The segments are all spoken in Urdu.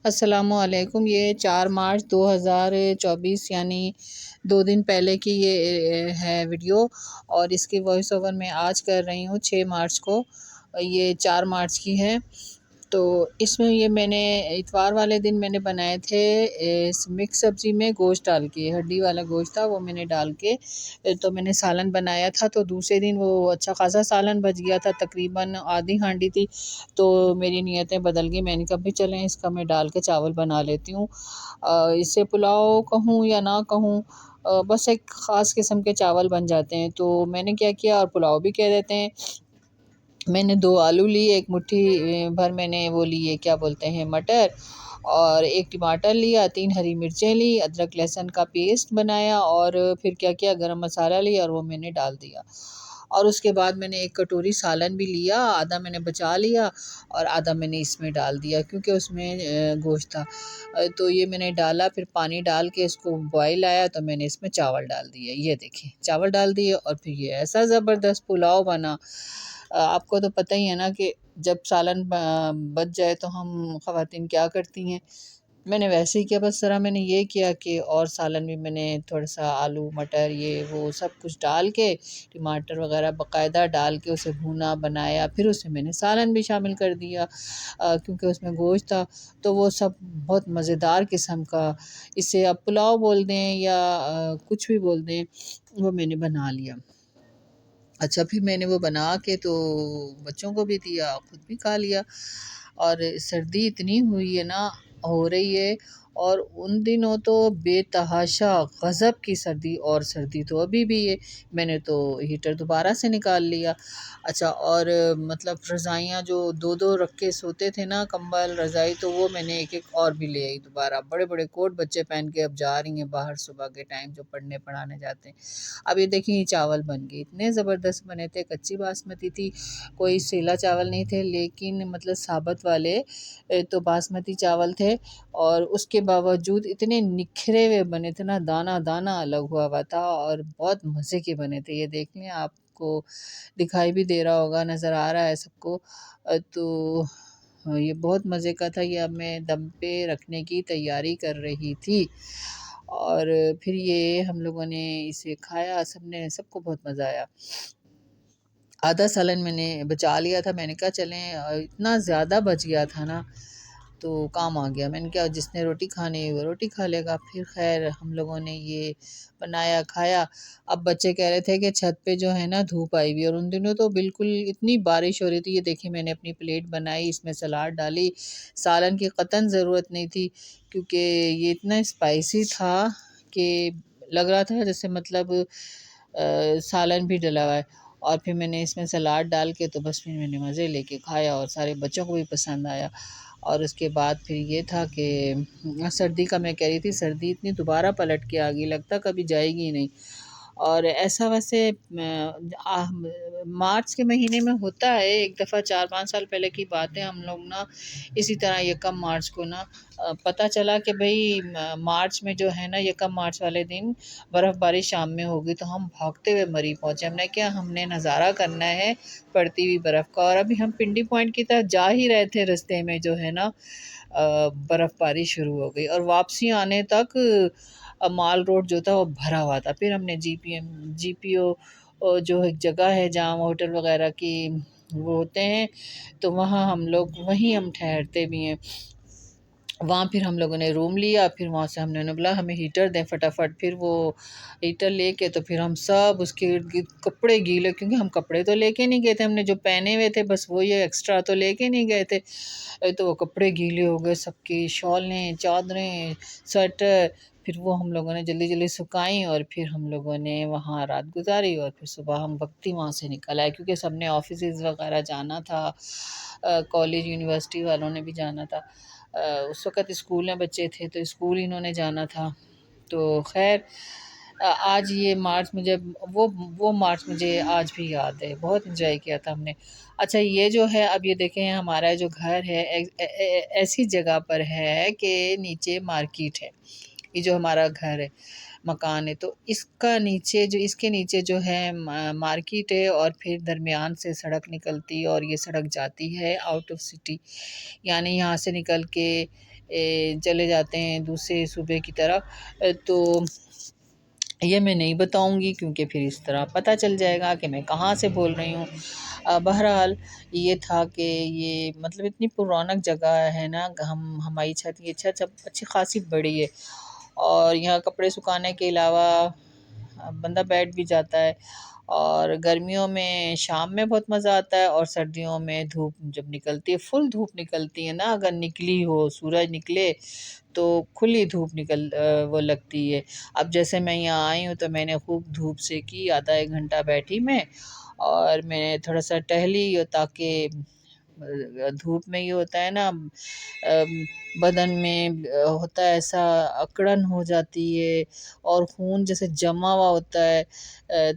السلام علیکم۔ یہ 4 مارچ 2024 یعنی 2 دن پہلے کی یہ ہے ویڈیو، اور اس کی وائس اوور میں آج کر رہی ہوں 6 مارچ کو۔ یہ 4 مارچ کی ہے، تو اس میں یہ میں نے اتوار والے دن میں نے بنائے تھے مکس سبزی میں گوشت ڈال کے، ہڈی والا گوشت تھا وہ میں نے ڈال کے، تو میں نے سالن بنایا تھا۔ تو دوسرے دن وہ اچھا خاصا سالن بچ گیا تھا، تقریباً آدھی ہانڈی تھی، تو میری نیتیں بدل گئی۔ میں نے کہا بھی چلیں اس کا میں ڈال کے چاول بنا لیتی ہوں، اسے پلاؤ کہوں یا نہ کہوں، بس ایک خاص قسم کے چاول بن جاتے ہیں۔ تو میں نے کیا کیا، اور پلاؤ بھی کہہ دیتے ہیں۔ میں نے 2 آلو لیے، ایک مٹھی بھر میں نے وہ لیے کیا بولتے ہیں مٹر، اور 1 ٹماٹر لیا، 3 ہری مرچیں لی، ادرک لہسن کا پیسٹ بنایا، اور پھر کیا کیا گرم مسالہ لیا اور وہ میں نے ڈال دیا۔ اور اس کے بعد میں نے 1 کٹوری سالن بھی لیا، آدھا میں نے بچا لیا اور آدھا میں نے اس میں ڈال دیا کیونکہ اس میں گوشت تھا۔ تو یہ میں نے ڈالا، پھر پانی ڈال کے اس کو بوائل آیا تو میں نے اس میں چاول ڈال دیا، یہ دیکھیں چاول ڈال دیے، اور پھر یہ ایسا زبردست پلاؤ بنا۔ آپ کو تو پتہ ہی ہے نا کہ جب سالن بچ جائے تو ہم خواتین کیا کرتی ہیں۔ میں نے ویسے ہی کیا، بس ذرا میں نے یہ کیا کہ اور سالن بھی میں نے تھوڑا سا آلو مٹر یہ وہ سب کچھ ڈال کے، ٹماٹر وغیرہ باقاعدہ ڈال کے اسے بھونا بنایا، پھر اسے میں نے سالن بھی شامل کر دیا کیونکہ اس میں گوشت تھا، تو وہ سب بہت مزیدار قسم کا، اسے آپ پلاؤ بول دیں یا کچھ بھی بول دیں، وہ میں نے بنا لیا۔ اچھا پھر میں نے وہ بنا کے تو بچوں کو بھی دیا، خود بھی کھا لیا۔ اور سردی اتنی ہوئی ہے نا، ہو رہی ہے، اور ان دنوں تو بے تحاشا غضب کی سردی، اور سردی تو ابھی بھی ہے۔ میں نے تو ہیٹر دوبارہ سے نکال لیا۔ اچھا، اور مطلب رضائیاں جو 2 رکھ کے سوتے تھے نا، کمبل رضائی، تو وہ میں نے ایک اور بھی لے آئی دوبارہ۔ بڑے بڑے کوٹ بچے پہن کے اب جا رہی ہیں باہر صبح کے ٹائم، جو پڑھنے پڑھانے جاتے ہیں۔ اب یہ دیکھیں یہ چاول بن گئے، اتنے زبردست بنے تھے، کچی باسمتی تھی، کوئی سیلا چاول نہیں تھے، لیکن مطلب ثابت والے تو باسمتی چاول تھے، اور اس کے باوجود اتنے نکھرے ہوئے بنے تھے نا، دانہ دانہ الگ ہوا تھا، اور بہت مزے کے بنے تھے۔ یہ دیکھ لیں، آپ کو دکھائی بھی دے رہا ہوگا، نظر آ رہا ہے سب کو، تو یہ بہت مزے کا تھا۔ یہ اب میں دم پہ رکھنے کی تیاری کر رہی تھی، اور پھر یہ ہم لوگوں نے اسے کھایا، سب کو بہت مزہ آیا۔ آدھا سالن میں نے بچا لیا تھا، میں نے کہا چلیں، اتنا زیادہ بچ گیا تھا نا تو کام آ گیا۔ میں نے کہا جس نے روٹی کھانی ہے وہ روٹی کھا لے گا۔ پھر خیر ہم لوگوں نے یہ بنایا کھایا۔ اب بچے کہہ رہے تھے کہ چھت پہ جو ہے نا دھوپ آئی ہوئی، اور ان دنوں تو بالکل اتنی بارش ہو رہی تھی۔ یہ دیکھیں میں نے اپنی پلیٹ بنائی، اس میں سلاد ڈالی، سالن کی قطعاً ضرورت نہیں تھی کیونکہ یہ اتنا اسپائسی تھا کہ لگ رہا تھا جیسے مطلب سالن بھی ڈلا ہوا ہے۔ اور پھر میں نے اس میں سلاد ڈال کے تو بس پھر میں نے مزے لے کے کھایا، اور سارے بچوں کو بھی پسند آیا۔ اور اس کے بعد پھر یہ تھا کہ سردی کا میں کہہ رہی تھی، سردی اتنی دوبارہ پلٹ کے آ گئی، لگتا کبھی جائے گی ہی نہیں۔ اور ایسا ویسے مارچ کے مہینے میں ہوتا ہے ایک دفعہ، 4-5 سال پہلے کی بات ہے، ہم لوگ نا اسی طرح 1 مارچ کو نا پتہ چلا کہ بھئی مارچ میں جو ہے نا 1 مارچ والے دن برف باری شام میں ہوگی، تو ہم بھاگتے ہوئے مری پہنچے۔ ہم نے کیا، ہم نے نظارہ کرنا ہے پڑتی ہوئی برف کا، اور ابھی ہم پنڈی پوائنٹ کی طرف جا ہی رہے تھے، رستے میں جو ہے نا برف باری شروع ہو گئی، اور واپسی آنے تک مال روڈ جو تھا وہ بھرا ہوا تھا۔ پھر ہم نے جی پی او جو ایک جگہ ہے جہاں ہوٹل وغیرہ کی وہ ہوتے ہیں، تو وہاں ہم لوگ وہیں ہم ٹھہرتے بھی ہیں، وہاں پھر ہم لوگوں نے روم لیا۔ پھر وہاں سے ہم نے بولا ہمیں ہیٹر دیں فٹافٹ، پھر وہ ہیٹر لے کے تو پھر ہم سب اس کے ارد گرد کپڑے گیلے، کیونکہ ہم کپڑے تو لے کے نہیں گئے تھے، ہم نے جو پہنے ہوئے تھے بس وہ یہ ایکسٹرا تو لے کے نہیں گئے تھے، تو وہ کپڑے گیلے ہو گئے سب کی، شالیں چادریں سویٹر، پھر وہ ہم لوگوں نے جلدی جلدی سکھائیں، اور پھر ہم لوگوں نے وہاں رات گزاری، اور پھر صبح ہم وقتی وہاں سے نکل آئے کیونکہ سب نے آفیسز وغیرہ جانا تھا، کالج یونیورسٹی والوں نے بھی جانا تھا، اس وقت اسکول میں بچے تھے تو اسکول انہوں نے جانا تھا۔ تو خیر آج یہ مارچ مجھے وہ مارچ مجھے آج بھی یاد ہے، بہت انجوائے کیا تھا ہم نے۔ اچھا یہ جو ہے اب یہ دیکھیں ہمارا جو گھر ہے ایسی جگہ پر ہے کہ نیچے مارکیٹ ہے، یہ جو ہمارا گھر ہے مکان ہے، تو اس کے نیچے جو ہے مارکیٹ ہے، اور پھر درمیان سے سڑک نکلتی، اور یہ سڑک جاتی ہے آؤٹ آف سٹی، یعنی یہاں سے نکل کے چلے جاتے ہیں دوسرے صوبے کی طرف، تو یہ میں نہیں بتاؤں گی کیونکہ پھر اس طرح پتہ چل جائے گا کہ میں کہاں سے بول رہی ہوں۔ بہرحال یہ تھا کہ یہ مطلب اتنی پرونق جگہ ہے نا، ہماری چھت، یہ چھت اچھی خاصی بڑی ہے، اور یہاں کپڑے سکھانے کے علاوہ بندہ بیٹھ بھی جاتا ہے، اور گرمیوں میں شام میں بہت مزہ آتا ہے، اور سردیوں میں دھوپ جب نکلتی ہے، فل دھوپ نکلتی ہے نا، اگر نکلی ہو، سورج نکلے تو کھلی دھوپ وہ لگتی ہے۔ اب جیسے میں یہاں آئی ہوں تو میں نے خوب دھوپ سے کی، آدھا ایک گھنٹہ بیٹھی میں، اور میں نے تھوڑا سا ٹہلی، تاکہ دھوپ میں یہ ہوتا ہے نا، بدن میں ہوتا ہے ایسا اکڑن ہو جاتی ہے، اور خون جیسے جمع ہوا ہوتا ہے،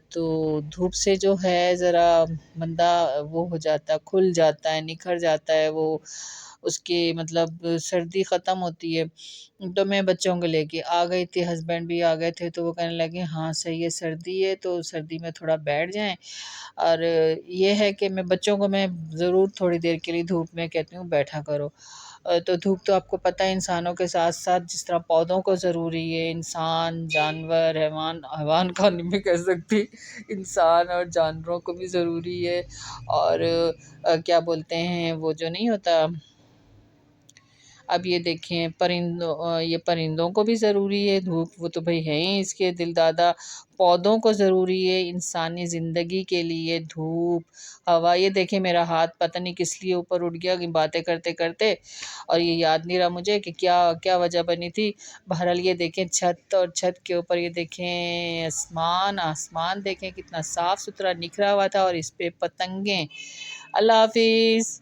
تو دھوپ سے جو ہے ذرا بندہ وہ ہو جاتا ہے، کھل جاتا ہے، نکھر جاتا ہے، وہ اس کی مطلب سردی ختم ہوتی ہے۔ تو میں بچوں کو لے کے آ گئی تھی، ہسبینڈ بھی آ گئے تھے، تو وہ کہنے لگے ہاں صحیح ہے، سردی ہے تو سردی میں تھوڑا بیٹھ جائیں۔ اور یہ ہے کہ میں بچوں کو میں ضرور تھوڑی دیر کے لیے دھوپ میں کہتی ہوں بیٹھا کرو۔ تو دھوپ تو آپ کو پتہ ہے انسانوں کے ساتھ ساتھ جس طرح پودوں کو ضروری ہے، انسان، جانور، حیوان کا نہیں میں کہہ سکتی، انسان اور جانوروں کو بھی ضروری ہے، اور کیا بولتے ہیں وہ جو نہیں ہوتا، اب یہ دیکھیں یہ پرندوں کو بھی ضروری ہے دھوپ، وہ تو بھئی ہیں ہی اس کے دل دادا۔ پودوں کو ضروری ہے انسانی زندگی کے لیے دھوپ، ہوا۔ یہ دیکھیں میرا ہاتھ پتہ نہیں کس لیے اوپر اٹھ گیا کہ باتیں کرتے کرتے، اور یہ یاد نہیں رہا مجھے کہ کیا وجہ بنی تھی۔ بہرحال یہ دیکھیں چھت، اور چھت کے اوپر یہ دیکھیں آسمان دیکھیں کتنا صاف ستھرا نکھرا ہوا تھا، اور اس پہ پتنگیں۔ اللہ حافظ۔